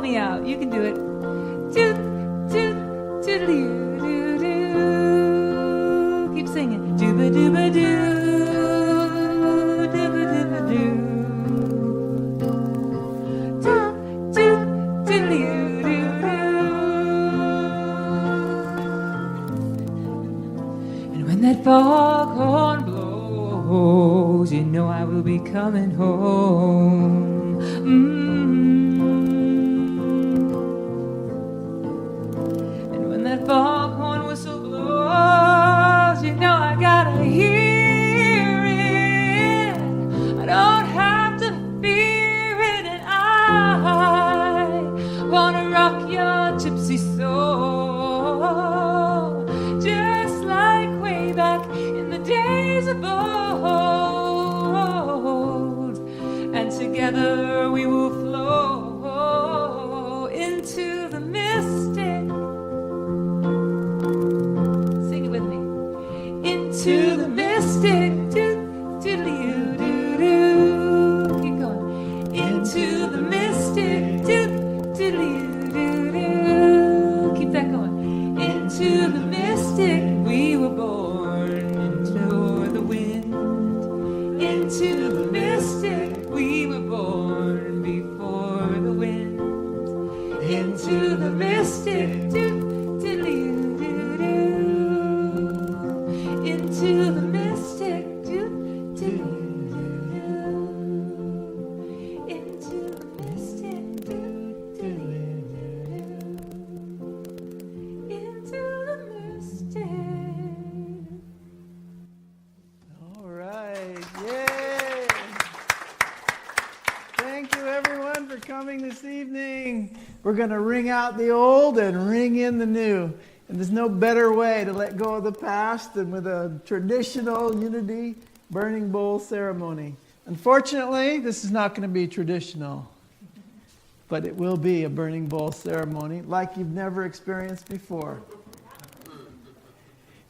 me out. You can do it. Doot, doot, doodaloo, doo, doo. Keep singing. Dooba dooba doo. Dooba dooba doo. Doot, doot, doodaloo, doo, doo. And when that foghorn blows, you know I will be coming home. And when that foghorn whistle blows, you know I gotta hear it. I don't have to fear it, and I wanna rock your gypsy soul, just like way back in the days of old. And together we will flow into the mystic. Sing it with me. Into the mystic. Doodaloo, doo-doo. Keep going. Into the mystic. Doodaloo, doo-doo. Keep that going. Into the mystic. We were born into the wind. Into the mystic. We were born before the wind. Into the mystic. Doodaloo, doo-doo. Into the mystic. Doodaloo, doo-doo. Into the mystic. Doodaloo, doo-doo. Into the mystic. All right. Yay. Thank you, everyone, for coming this evening. We're going to ring out the old and ring in the new. And there's no better way to let go of the past than with a traditional unity burning bowl ceremony. Unfortunately, this is not going to be traditional, but it will be a burning bowl ceremony like you've never experienced before.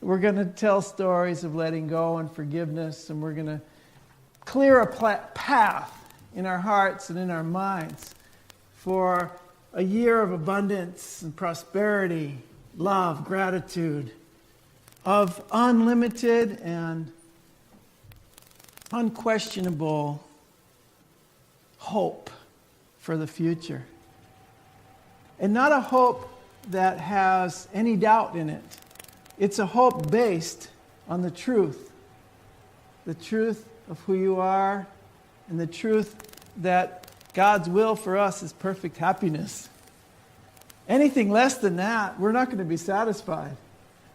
We're going to tell stories of letting go and forgiveness, and we're going to clear a path in our hearts and in our minds for a year of abundance and prosperity, love, gratitude, of unlimited and unquestionable hope for the future. And not a hope that has any doubt in it. It's a hope based on the truth of who you are, and the truth that God's will for us is perfect happiness. Anything less than that, we're not going to be satisfied.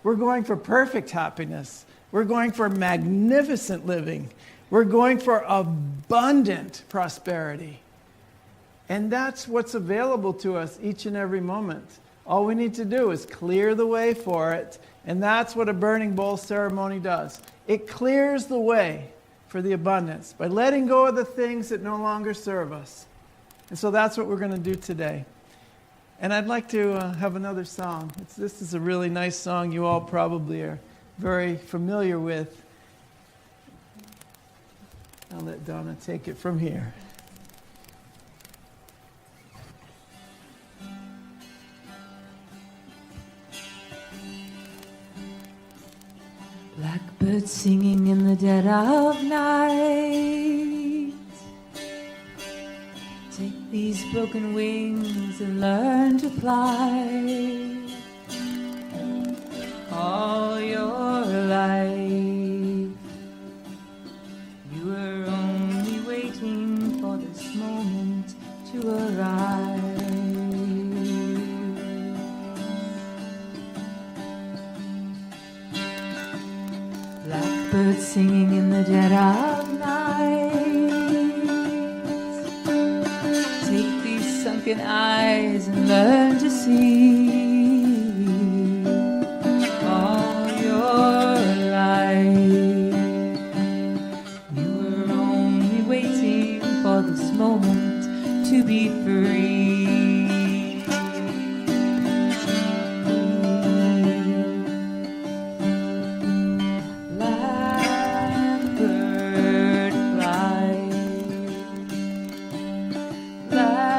We're going for perfect happiness. We're going for magnificent living. We're going for abundant prosperity. And that's what's available to us each and every moment. All we need to do is clear the way for it. And that's what a burning bowl ceremony does. It clears the way for the abundance by letting go of the things that no longer serve us. And so that's what we're going to do today. And I'd like to have another song. This is a really nice song you all probably are very familiar with. I'll let Dawna take it from here. Blackbird singing in the dead of night. Take these broken wings and learn to fly. All your life, you were only waiting for this moment to arrive. Blackbird singing in the dead of night. Take these sunken eyes and learn to see. All your life, you were only waiting for this moment to be free. Blackbird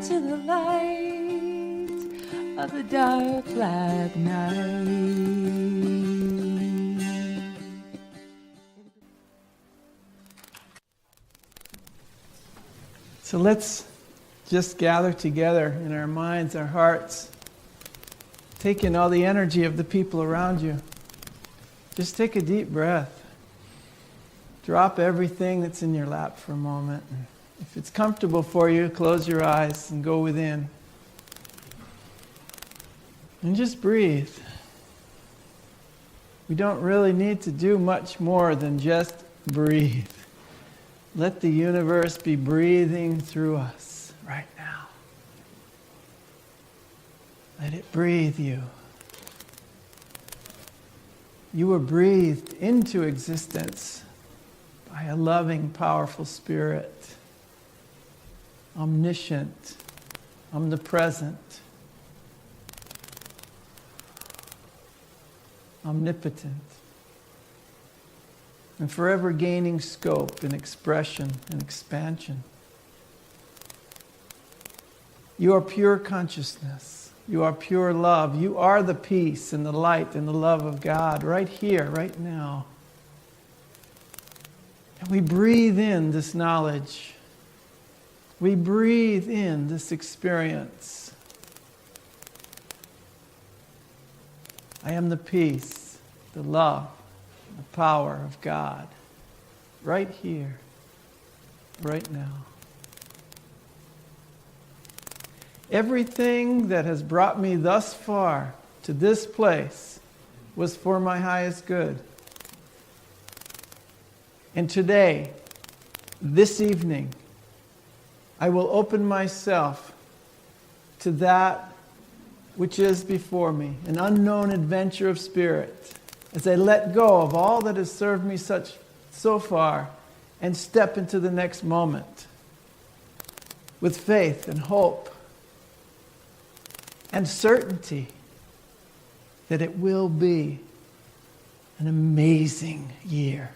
into the light of the dark black night. So let's just gather together in our minds, our hearts. Take in all the energy of the people around you. Just take a deep breath. Drop everything that's in your lap for a moment. If it's comfortable for you, close your eyes and go within. And just breathe. We don't really need to do much more than just breathe. Let the universe be breathing through us right now. Let it breathe you. You were breathed into existence by a loving, powerful spirit, omniscient, omnipresent, omnipotent, and forever gaining scope and expression and expansion. You are pure consciousness. You are pure love. You are the peace and the light and the love of God right here, right now. And we breathe in this knowledge. We breathe in this experience. I am the peace, the love, the power of God right here, right now. Everything that has brought me thus far to this place was for my highest good. And today, this evening, I will open myself to that which is before me, an unknown adventure of spirit, as I let go of all that has served me so far and step into the next moment with faith and hope and certainty that it will be an amazing year.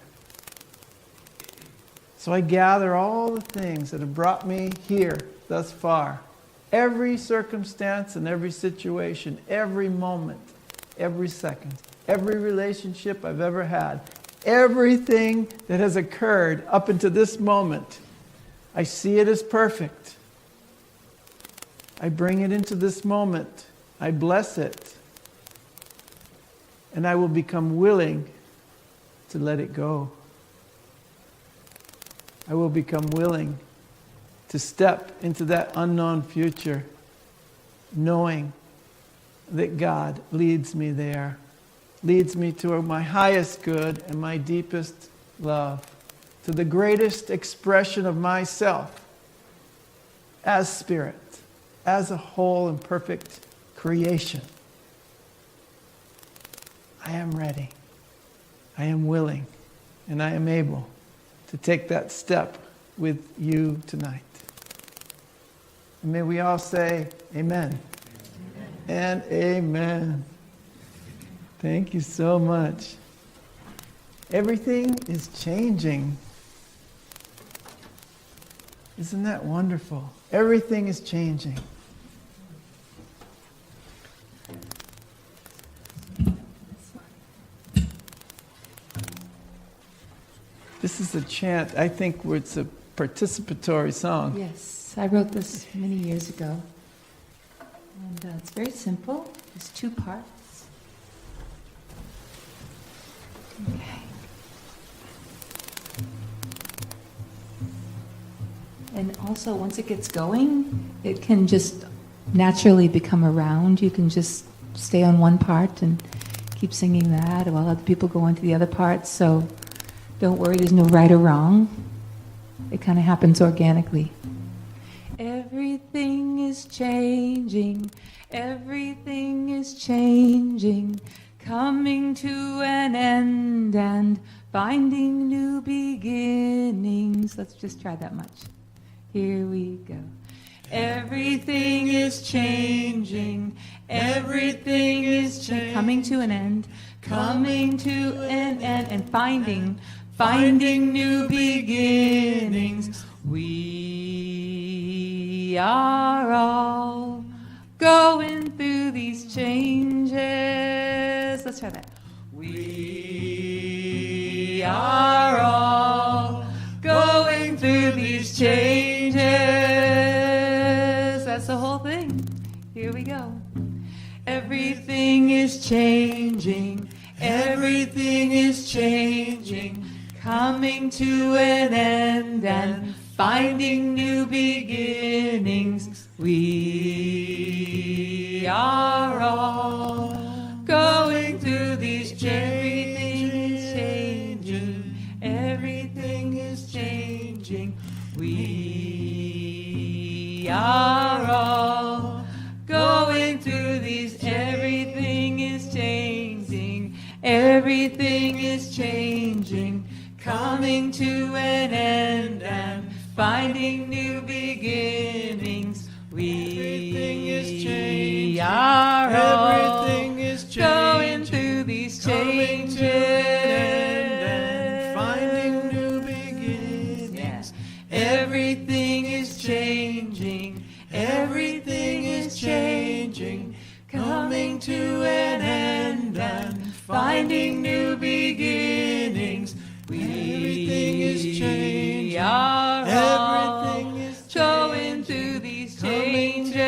So I gather all the things that have brought me here thus far, every circumstance and every situation, every moment, every second, every relationship I've ever had, everything that has occurred up until this moment, I see it as perfect. I bring it into this moment. I bless it. And I will become willing to let it go. I will become willing to step into that unknown future, knowing that God leads me there, leads me to my highest good and my deepest love, to the greatest expression of myself as spirit, as a whole and perfect creation. I am ready, I am willing, and I am able to take that step with you tonight. And may we all say amen. And amen. Thank you so much. Everything is changing. Isn't that wonderful? Everything is changing. This is a chant, I think, where it's a participatory song. Yes, I wrote this many years ago. And it's very simple. There's 2 parts. Okay. And also, once it gets going, it can just naturally become a round. You can just stay on one part and keep singing that while other people go on to the other parts. So don't worry, there's no right or wrong. It kind of happens organically. Everything is changing. Everything is changing. Coming to an end and finding new beginnings. Let's just try that much. Here we go. Everything is changing. Everything is coming to an end. Coming to an end and finding new beginnings. We are all going through these changes. Let's try that. We are all going through these changes. That's the whole thing. Here we go. Everything is changing. Everything is changing. Coming to an end and finding new beginnings. We are all going through these changes. Everything is changing. We are all going through these. Everything is changing. Everything is changing. Coming to an end and finding new beginnings. Everything is changing. Are all Everything is changing. going through these changes. And finding new beginnings. Yes. Everything is changing. Everything is changing. Coming to an end and finding new beginnings. Everything is changing. Are all Everything is going through these changes.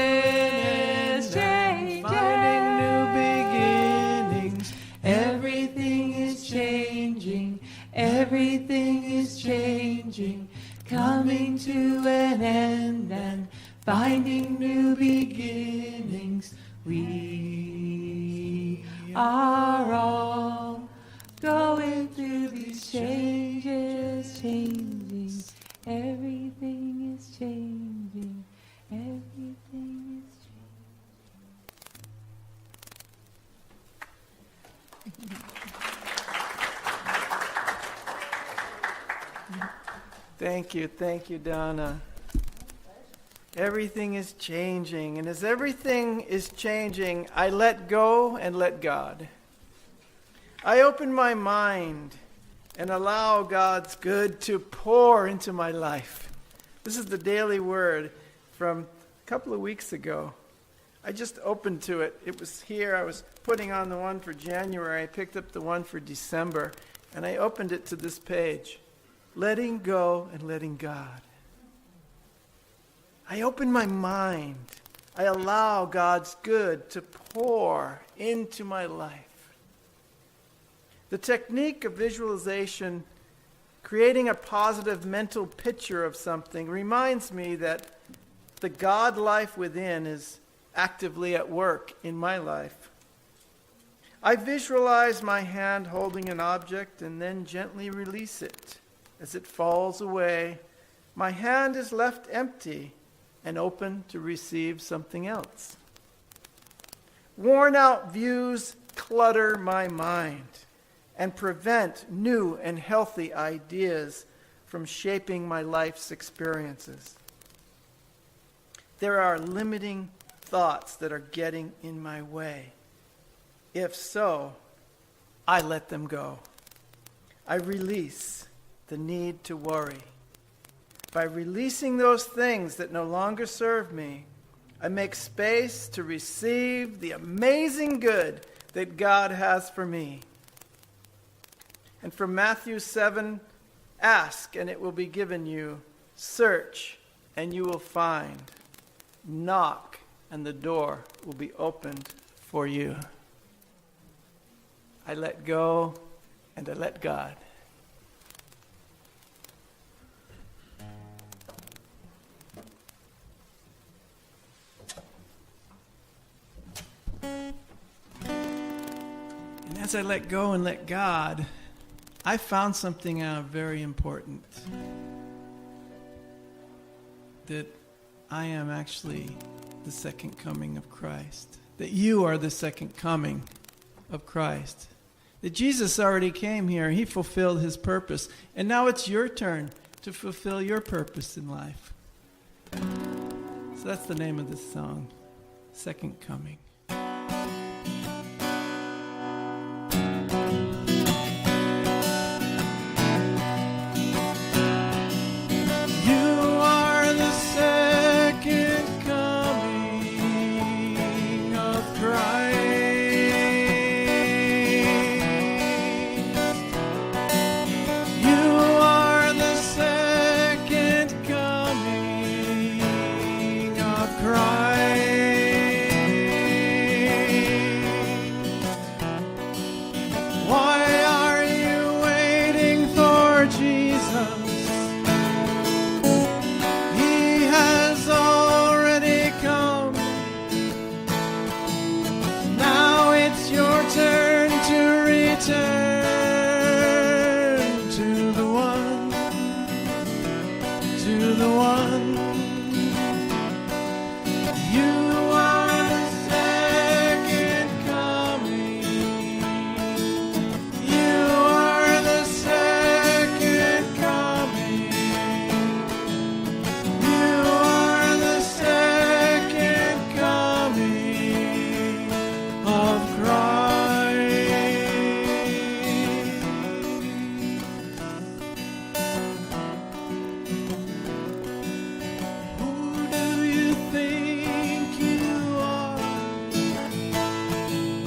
Finding new beginnings. Everything is changing. Everything is changing. Coming to an end and finding new beginnings. We are all going through these changes, changing. Everything is changing. Everything is Thank you, Dawna. Everything is changing, and as everything is changing, I let go and let God. I open my mind and allow God's good to pour into my life. This is the daily word from a couple of weeks ago. I just opened to it. It was here. I was putting on the one for January. I picked up the one for December, and I opened it to this page. Letting go and letting God. I open my mind. I allow God's good to pour into my life. The technique of visualization, creating a positive mental picture of something, reminds me that the God life within is actively at work in my life. I visualize my hand holding an object and then gently release it. As it falls away, my hand is left empty and open to receive something else. Worn out views clutter my mind and prevent new and healthy ideas from shaping my life's experiences. There are limiting thoughts that are getting in my way. If so, I let them go. I release the need to worry. By releasing those things that no longer serve me, I make space to receive the amazing good that God has for me. And from Matthew 7, ask and it will be given you. Search and you will find. Knock and the door will be opened for you. I let go and I let God. And as I let go and let God, I found something very important. That I am actually the second coming of Christ. That you are the second coming of Christ. That Jesus already came here. He fulfilled his purpose. And now it's your turn to fulfill your purpose in life. So that's the name of this song, Second Coming. You are the second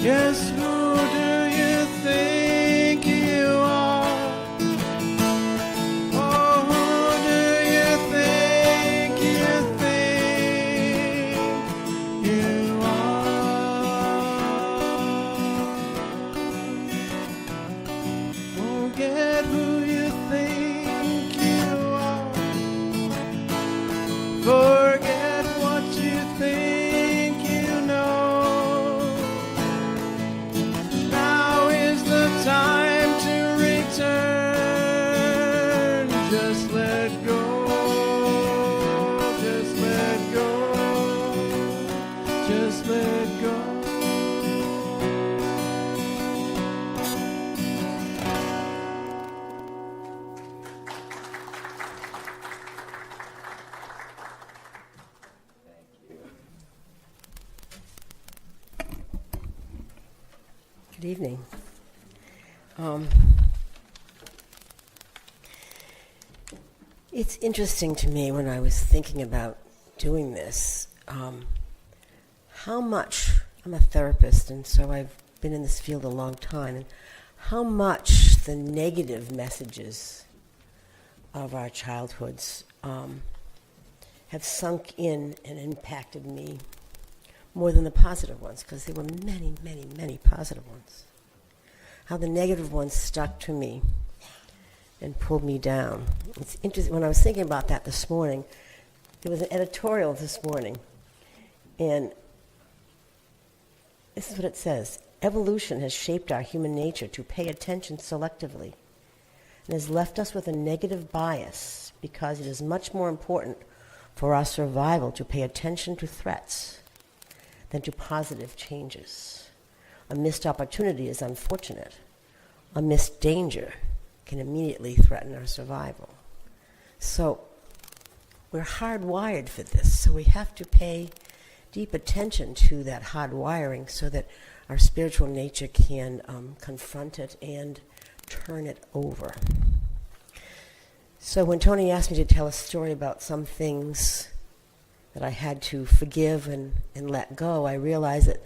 Yes, who do you think you are? Oh, who do you think you are? Forget who you think you are. Forget what you think you know. Now is the time to return. Just let go. Just let go. Just let go. Good evening. It's interesting to me when I was thinking about doing this, how much, I'm a therapist, and so I've been in this field a long time, and how much the negative messages of our childhoods have sunk in and impacted me more than the positive ones, because there were many, many, many positive ones. How the negative ones stuck to me and pulled me down. It's interesting, when I was thinking about that this morning, there was an editorial this morning, and this is what it says: evolution has shaped our human nature to pay attention selectively and has left us with a negative bias because it is much more important for our survival to pay attention to threats than to positive changes. A missed opportunity is unfortunate. A missed danger can immediately threaten our survival. So we're hardwired for this, so we have to pay deep attention to that hardwiring so that our spiritual nature can confront it and turn it over. So when Tony asked me to tell a story about some things that I had to forgive and let go, I realized that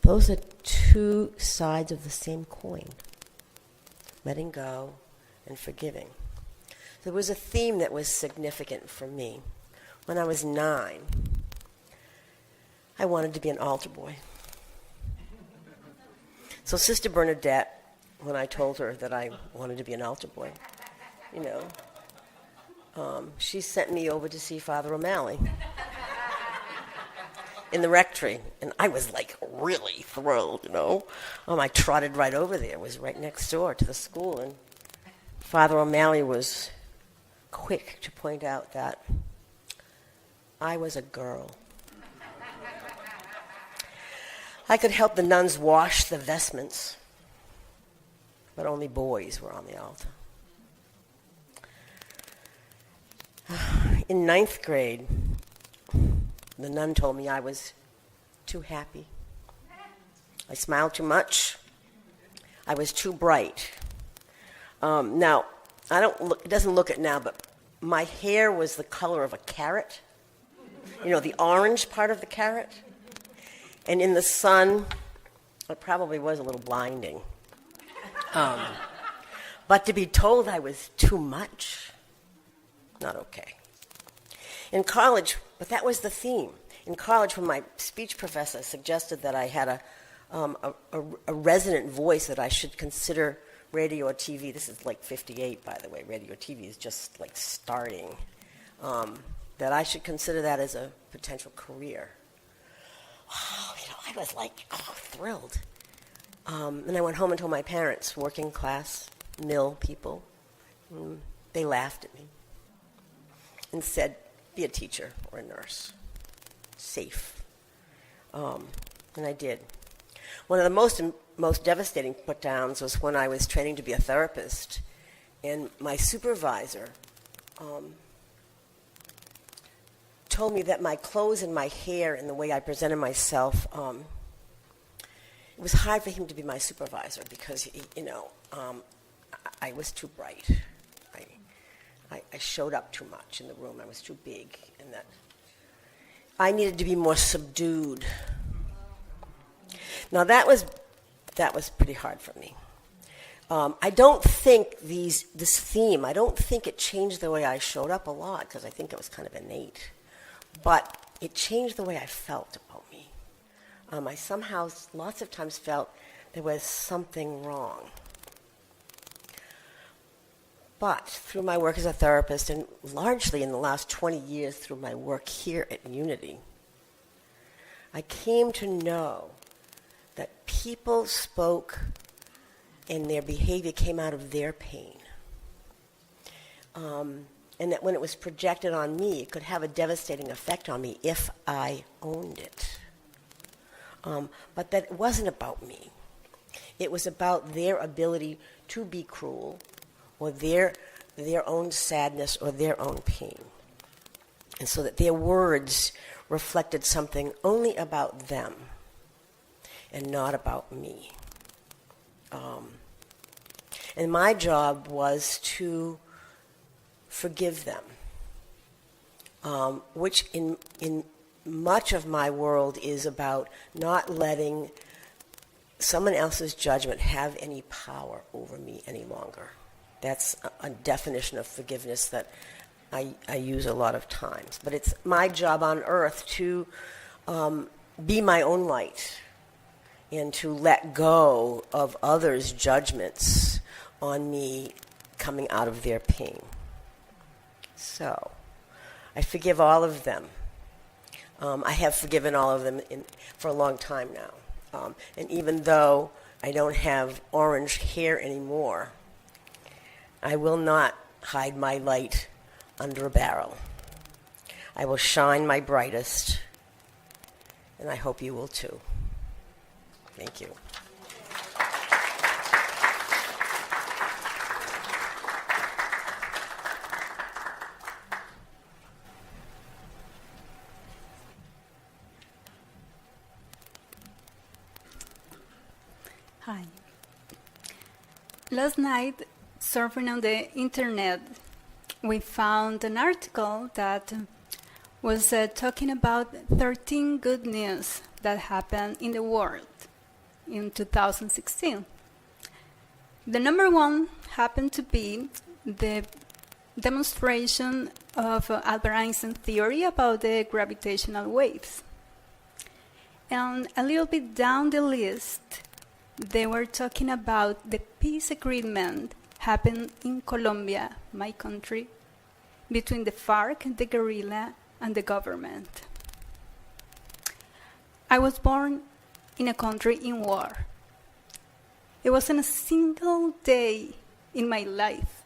those are two sides of the same coin: letting go and forgiving. There was a theme that was significant for me. When I was 9, I wanted to be an altar boy. So Sister Bernadette, when I told her that I wanted to be an altar boy, she sent me over to see Father O'Malley in the rectory, and I was like really thrilled, I trotted right over there. It was right next door to the school, and Father O'Malley was quick to point out that I was a girl. I could help the nuns wash the vestments, but only boys were on the altar. In 9th grade, the nun told me I was too happy. I smiled too much. I was too bright. Now, it doesn't look it now, but my hair was the color of a carrot. The orange part of the carrot. And in the sun, it probably was a little blinding. But to be told I was too much, not okay. In college, but that was the theme. In college, when my speech professor suggested that I had a resonant voice, that I should consider radio or TV. This is like 58, by the way. Radio or TV is just like starting. That I should consider that as a potential career. Wow, I was like, thrilled. And I went home and told my parents, working class, mill people. They laughed at me and said, be a teacher or a nurse. Safe. And I did. One of the most devastating put-downs was when I was training to be a therapist, and my supervisor told me that my clothes and my hair and the way I presented myself, it was hard for him to be my supervisor because, I was too bright. I showed up too much in the room. I was too big, and that I needed to be more subdued. Now that was that was pretty hard for me. I don't think this theme, I don't think it changed the way I showed up a lot, because I think it was kind of innate. But it changed the way I felt about me. I somehow, lots of times felt there was something wrong. But through my work as a therapist, and largely in the last 20 years through my work here at Unity, I came to know that people spoke and their behavior came out of their pain. And that when it was projected on me, it could have a devastating effect on me if I owned it. But that it wasn't about me. It was about their ability to be cruel, or their own sadness or their own pain. And so that their words reflected something only about them and not about me. And my job was to forgive them, which in much of my world is about not letting someone else's judgment have any power over me any longer. That's a definition of forgiveness that I use a lot of times. But it's my job on earth to be my own light and to let go of others' judgments on me coming out of their pain. So, I forgive all of them. I have forgiven all of them for a long time now. And even though I don't have orange hair anymore, I will not hide my light under a barrel. I will shine my brightest, and I hope you will too. Thank you. Hi. Last night, surfing on the internet, we found an article that was talking about 13 good news that happened in the world in 2016. The number one happened to be the demonstration of Albert Einstein's theory about the gravitational waves. And a little bit down the list, they were talking about the peace agreement happened in Colombia, my country, between the FARC, the guerrilla, and the government. I was born in a country in war. It wasn't a single day in my life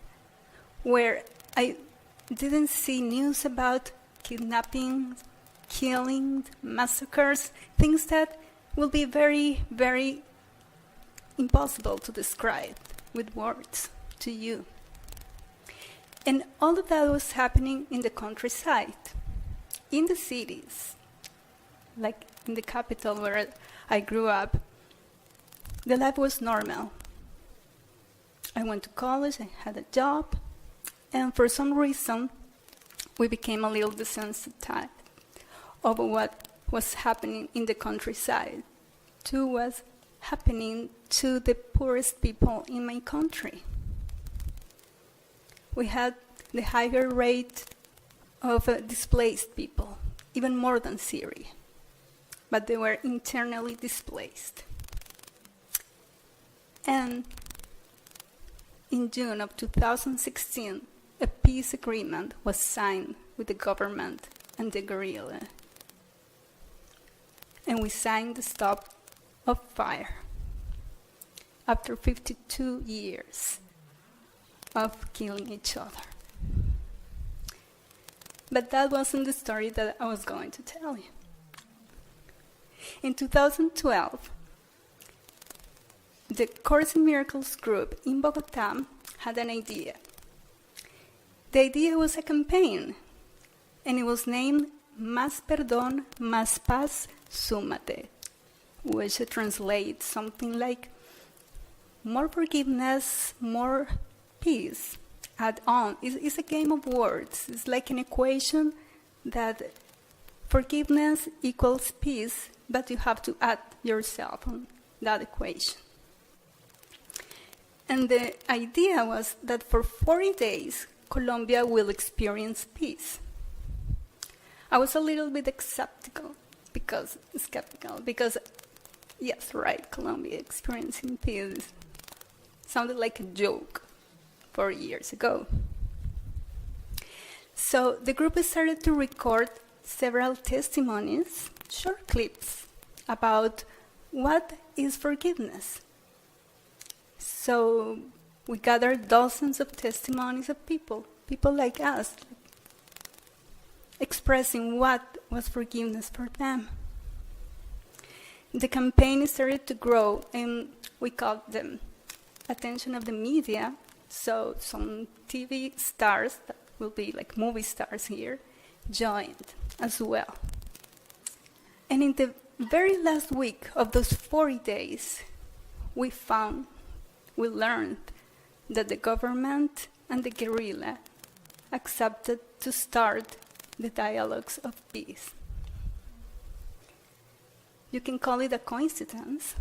where I didn't see news about kidnapping, killing, massacres, things that will be very, very impossible to describe with words to you. And all of that was happening in the countryside. In the cities, like in the capital where I grew up, the life was normal. I went to college, I had a job, and for some reason, we became a little desensitized of what was happening in the countryside to what's happening to the poorest people in my country. We had the higher rate of displaced people, even more than Syria, but they were internally displaced. And in June of 2016, a peace agreement was signed with the government and the guerrilla. And we signed the stop of fire after 52 years of killing each other. But that wasn't the story that I was going to tell you. In 2012, the Course in Miracles group in Bogota had an idea. The idea was a campaign, and it was named Más Perdón, Más Paz, Súmate, which translates something like more forgiveness, more peace. Add on. It's a game of words. It's like an equation that forgiveness equals peace, but you have to add yourself on that equation. And the idea was that for 40 days, Colombia will experience peace. I was a little bit skeptical because, yes, right, Colombia experiencing peace sounded like a joke 4 years ago. So the group started to record several testimonies, short clips, about what is forgiveness. So we gathered dozens of testimonies of people like us, expressing what was forgiveness for them. The campaign started to grow, and we caught the attention of the media, so some TV stars, that will be like movie stars here, joined as well. And in the very last week of those 40 days, we learned that the government and the guerrilla accepted to start the dialogues of peace. You can call it a coincidence.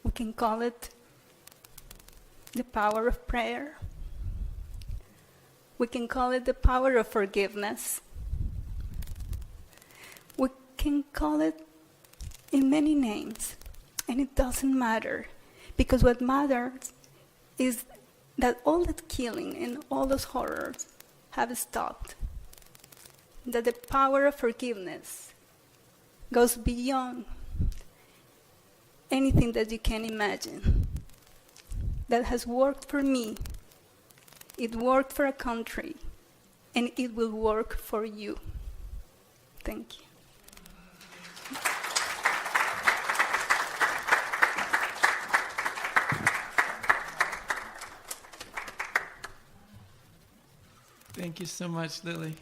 We can call it the power of prayer. We can call it the power of forgiveness. We can call it in many names, and it doesn't matter, because what matters is that all that killing and all those horrors have stopped. That the power of forgiveness goes beyond anything that you can imagine. That has worked for me, it worked for a country, and it will work for you. Thank you. Thank you so much, Lily.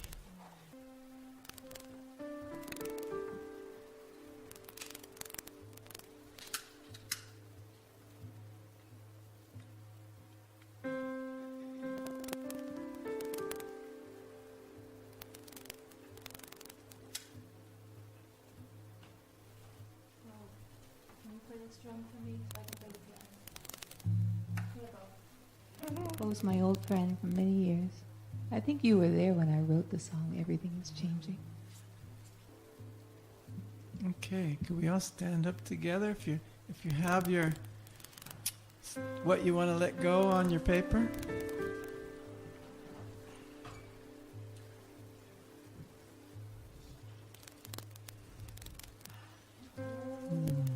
Was my old friend for many years. I think you were there when I wrote the song, Everything is Changing. Okay, could we all stand up together if you have your what you want to let go on your paper?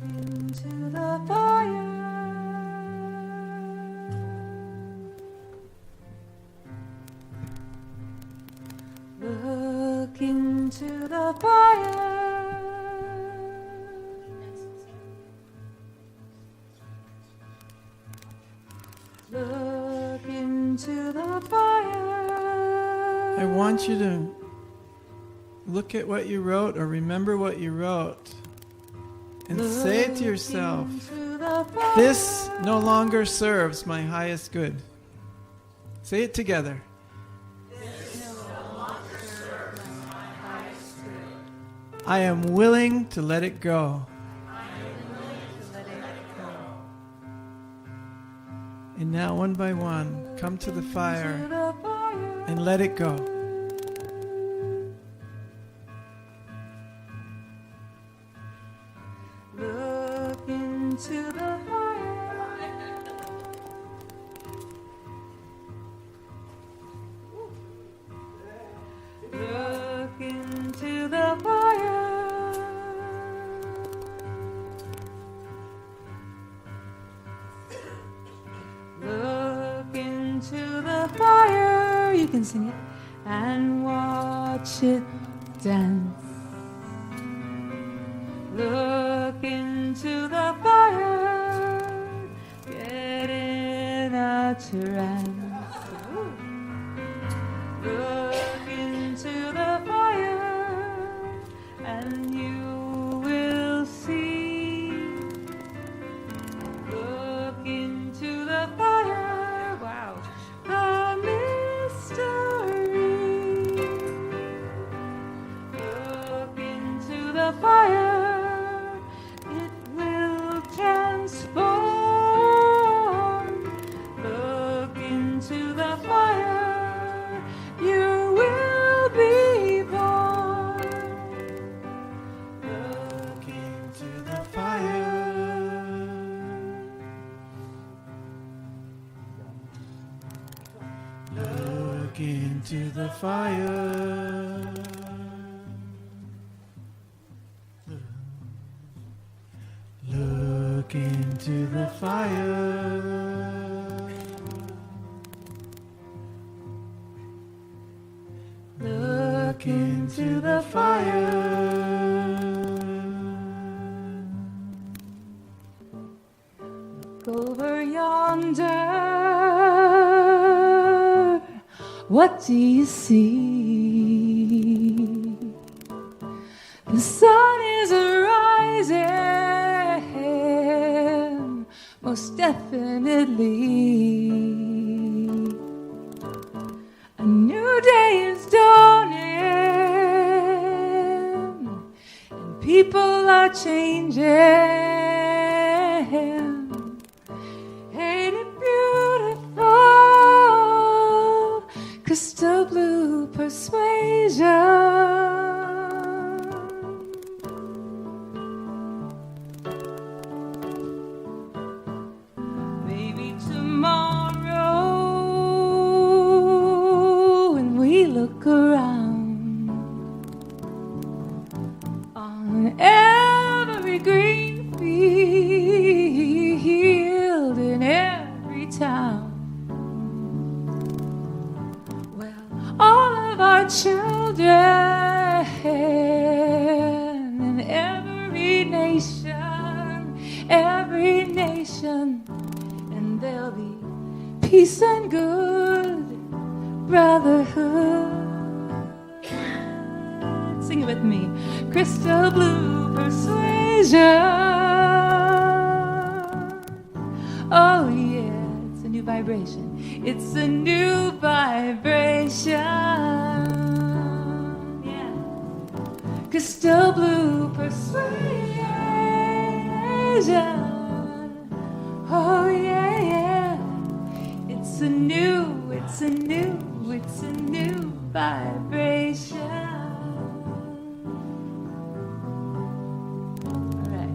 Into the fire. Look into the fire. Look into the fire. I want you to look at what you wrote or remember what you wrote and say it to yourself, this no longer serves my highest good. Say it together. I am willing to let it go. And now, one by one, come to the fire and let it go. Look into the fire. Look into the fire. Look into the fire. You can sing it. And watch it dance. Look into the fire. Get in a trance. Look into the fire, and you will see. Look into the fire, wow, the mystery. Look into the fire, it will transform into the fire. Look into the fire. Look into the fire. Over yonder, what do you see? The sun is rising, most definitely. A new day is dawning, and people are changing. Ain't it beautiful? Crystal blue persuasion. Maybe tomorrow, when we look around on every green field in every town, well, all of our children in every nation, and there'll be peace and good brotherhood. Sing it with me. Crystal blue persuasion. Oh yeah, it's a new vibration. It's a new vibration. Yeah. Crystal blue persuasion. Oh yeah, yeah. It's a new vibration. All right.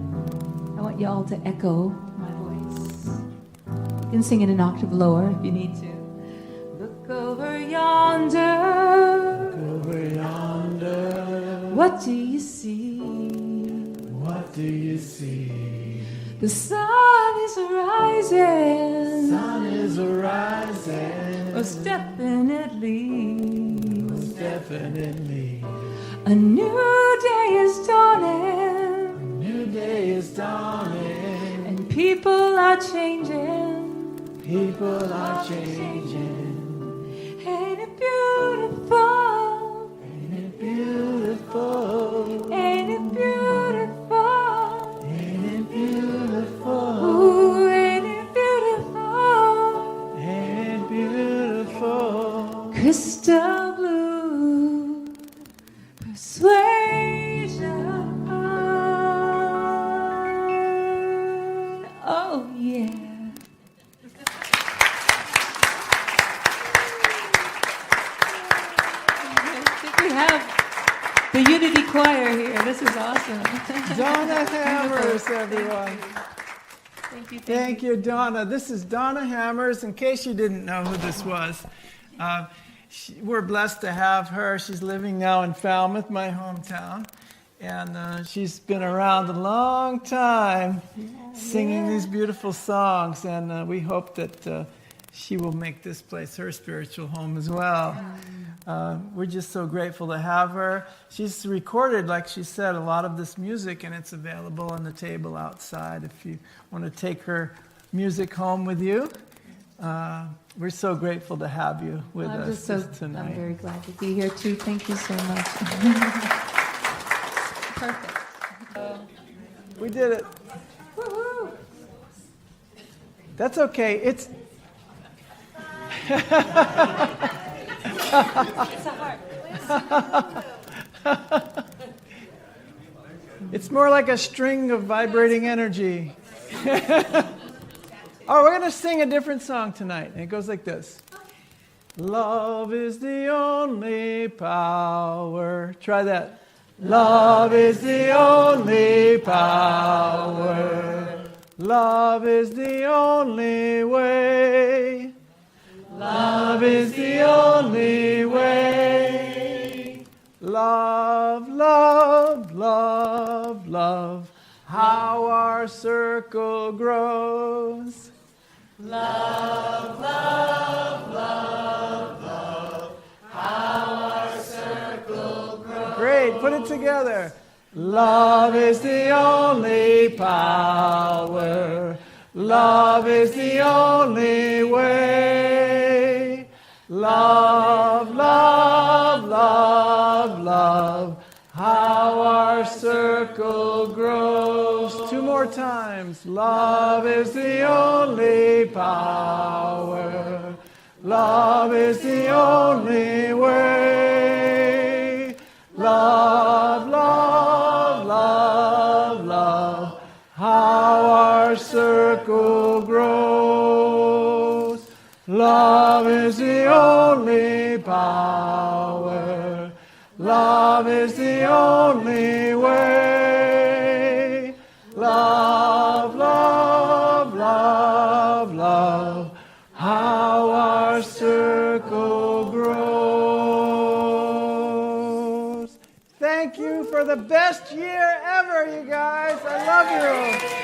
I want y'all to echo my voice. You can sing it an octave lower if you need to. Look over yonder. Look over yonder. What do you see? What do you see? The sun is rising. Sun is rising. Most definitely. Most definitely. A new day is dawning. A new day is dawning. And people are changing. People are changing. Ain't it beautiful? Ain't it beautiful? Ain't it beautiful? Ain't it beautiful? Ooh, ain't it beautiful? Ain't it beautiful? Crystal blue persuasion. Oh yeah. We have the Unity Choir here. This is awesome. Dawna Hammers, everyone. Thank you. Thank you, Dawna. This is Dawna Hammers. In case you didn't know who this was, we're blessed to have her. She's living now in Falmouth, my hometown. And she's been around a long time singing these beautiful songs. And we hope that she will make this place her spiritual home as well. We're just so grateful to have her. She's recorded, like she said, a lot of this music, and it's available on the table outside if you want to take her music home with you. We're so grateful to have you with us tonight. I'm very glad to be here too. Thank you so much. Perfect. We did it. Woo-hoo. That's okay. It's It's a heart. It's more like a string of vibrating energy. Oh, we're going to sing a different song tonight. And it goes like this. Love is the only power. Try that. Love is the only power. Love is the only way. Love is the only way. Love, love, love, love. How our circle grows. Love, love, love, love. How our circle grows. Great, put it together. Love is the only power. Love is the only way. Love, love, love, love. How our circle grows. Two more times. Love is the only power. Love is the only way. Love, love, love, love. How our circle grows. Love is the only power. Love is the only way. Love, love, love, love. How our circle grows. Thank you for the best year ever, you guys. I love you.